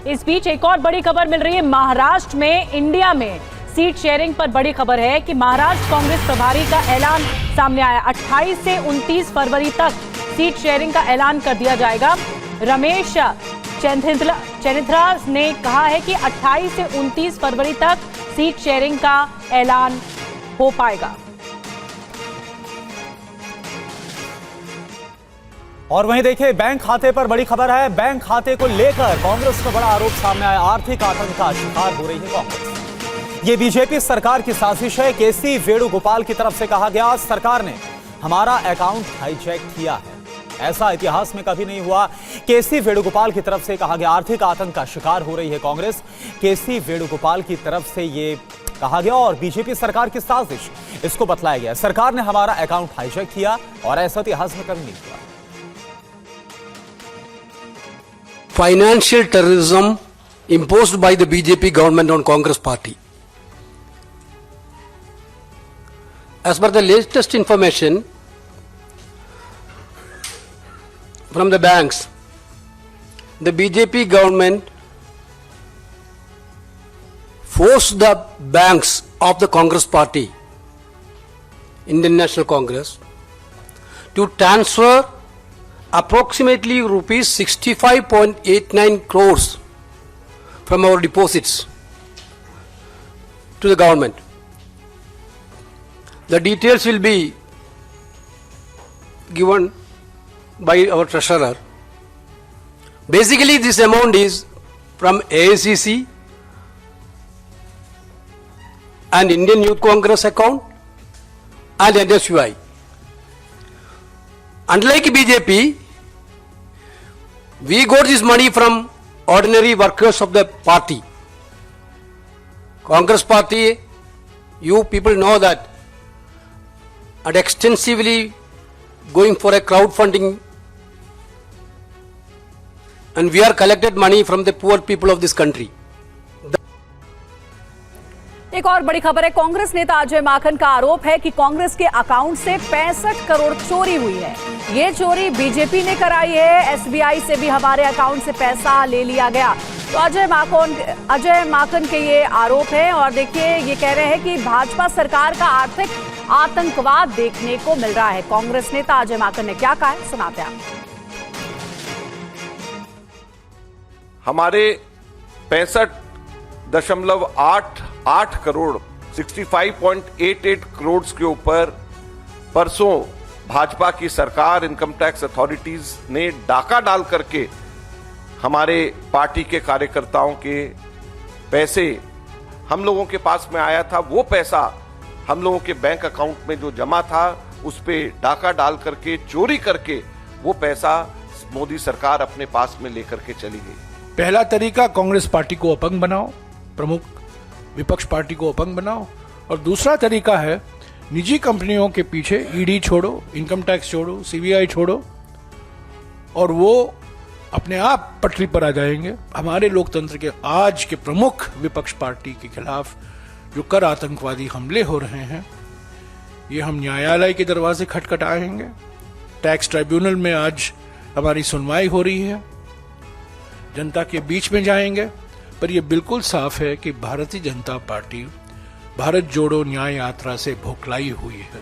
इस बीच एक और बड़ी खबर मिल रही है महाराष्ट्र में। इंडिया में सीट शेयरिंग पर बड़ी खबर है कि महाराष्ट्र कांग्रेस प्रभारी का ऐलान सामने आया। 28 से 29 फरवरी तक सीट शेयरिंग का ऐलान कर दिया जाएगा। रमेश चेन्निथला ने कहा है कि 28 से 29 फरवरी तक सीट शेयरिंग का ऐलान हो पाएगा। और वहीं देखिए बैंक खाते पर बड़ी खबर है। बैंक खाते को लेकर कांग्रेस का बड़ा आरोप सामने आया। आर्थिक आतंक का शिकार हो रही है कांग्रेस। ये बीजेपी सरकार की साजिश है। केसी वेणुगोपाल की तरफ से कहा गया सरकार ने हमारा अकाउंट हाईजैक किया है। ऐसा इतिहास में कभी नहीं हुआ। केसी वेणुगोपाल की तरफ से कहा गया आर्थिक आतंक का शिकार हो रही है कांग्रेस। केसी वेणुगोपाल की तरफ से ये कहा गया और बीजेपी सरकार की साजिश इसको बतलाया गया। सरकार ने हमारा अकाउंट हाईजैक किया और ऐसा इतिहास में कभी नहीं हुआ। Financial terrorism imposed by the BJP government on Congress party. As per the latest information from the banks, the BJP government forced the banks of the Congress party, Indian National Congress, to transfer approximately rupees 65.89 crores from our deposits to the government. The details will be given by our treasurer. Basically, this amount is from AICC and Indian Youth Congress account and NSUI. Unlike BJP, we got this money from ordinary workers of the party. Congress party, you people know that, are extensively going for a crowdfunding, and we are collected money from the poor people of this country. एक और बड़ी खबर है। कांग्रेस नेता अजय माकन का आरोप है कि कांग्रेस के अकाउंट से 65 करोड़ चोरी हुई है। ये चोरी बीजेपी ने कराई है। एसबीआई से भी हमारे अकाउंट से पैसा ले लिया गया। तो अजय माकन के ये आरोप है और देखिए ये कह रहे हैं कि भाजपा सरकार का आर्थिक आतंकवाद देखने को मिल रहा है। कांग्रेस नेता अजय माकन ने क्या कहा है, सुनाते हैं। हमारे 65.88 करोड़ 65.88 करोड़ के ऊपर परसों भाजपा की सरकार, इनकम टैक्स अथॉरिटीज ने डाका डाल करके हमारे पार्टी के कार्यकर्ताओं के पैसे हम लोगों के पास में आया था। वो पैसा हम लोगों के बैंक अकाउंट में जो जमा था उस पे डाका डाल करके, चोरी करके वो पैसा मोदी सरकार अपने पास में लेकर के चली गई। पहला तरीका कांग्रेस पार्टी को अपंग बनाओ, प्रमुख विपक्ष पार्टी को अपंग बनाओ, और दूसरा तरीका है निजी कंपनियों के पीछे ईडी छोड़ो, इनकम टैक्स छोड़ो, सीबीआई छोड़ो और वो अपने आप पटरी पर आ जाएंगे। हमारे लोकतंत्र के आज के प्रमुख विपक्ष पार्टी के खिलाफ जो कर आतंकवादी हमले हो रहे हैं, ये हम न्यायालय के दरवाजे खटखटाएंगे। टैक्स ट्राइब्यूनल में आज हमारी सुनवाई हो रही है, जनता के बीच में जाएंगे। पर यह बिल्कुल साफ है कि भारतीय जनता पार्टी भारत जोड़ो न्याय यात्रा से भोखलाई हुई है।